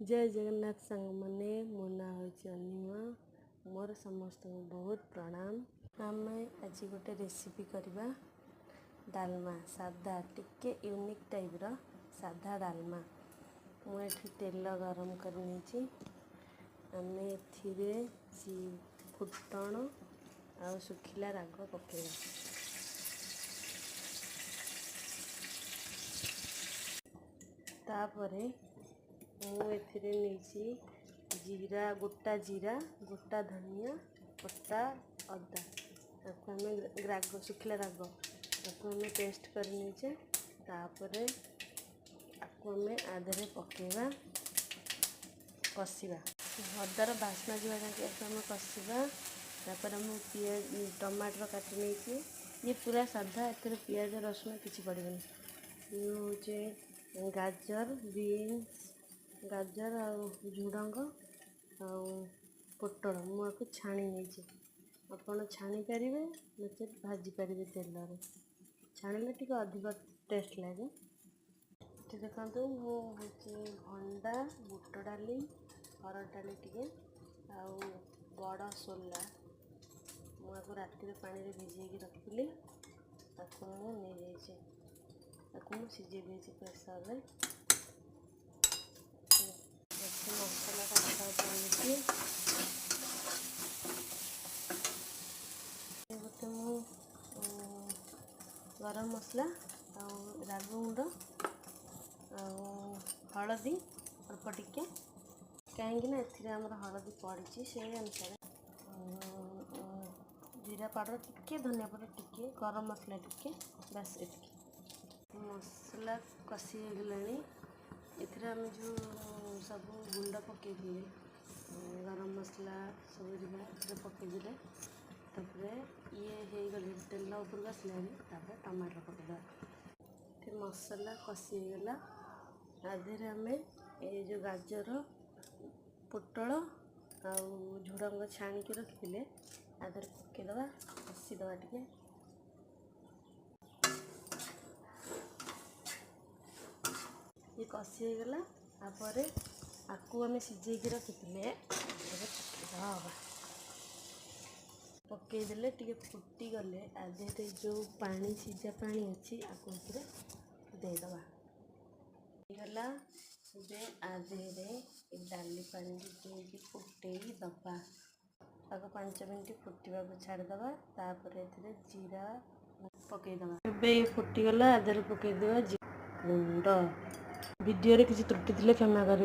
जय जगन्नाथ सांग मैंने मो ना हूँ अनिमा मोर समस्त बहुत प्रणाम। आम आज गोटे रेसिपी करवा डालमा साधा टिके यूनिक टाइप रो साधा डालमा। मुझे तेल गरम कर फुटण आ सुखिला राग पकेगा। तापरे मुझे जीरा गोटा धनिया पट्टा अदा ताको हमें राग सुखिला राग ताको हमें पेस्ट कर नीचे तापरे आपको हमें आधे पकेगा कषा अदार बास्ना जावा जाके हमें कषा। तापर हम पियाज टमाटर काटी नहीं ये पूरा साधा एथर पियाज रसुण किसी पड़ेनि। ये हूँ गाजर बीन्स गाजर आ झुडंग आ पोटल मुझे छाणी नहीं आपड़ छाणी पारे नचे भाजी पारे तेल छाणिले टी अधिक टेस्ट लगे। देखो मुझे भंडा बुट डाली हरड़ डाली टे बड़ सोला मुझे राति पानी भिजे रखी मुझे सीझे देती प्रेसर रे मसला गोटे गरम मसला राग गुंड हलदी अल्प टिके कहीं एमर हलदी पड़ी से अनुसार जीरा पाउडर टिके धनिया पाउडर टिके गरम मसला टिके बस एतिक मसला कषि गलानी। एम जो सब गुंड पकई गरम मसला सब पकईदे ये हो गले तेल उपरक आसला टमाटर पकईद मसला कषिगला आधे आम ये जो गाजर पोटल आ झुडंग छाणिक रखी आधे पकईदे कषिदे टे ये कषिगला तापर आपको आम सीझे रखी पकईदे टे फुटी गले आधे जो पानी सीझा पानी अच्छी आपको देदबा गला आधे डाली पानी देकी फुटे दबा ताको 5 मिनट फुटवा छाड़दबा तापर जीरा पकईदबा फुटीगला आधे पकईदबा गुंड वीडियो रे किसी त्रुटि थिले क्षमा करें।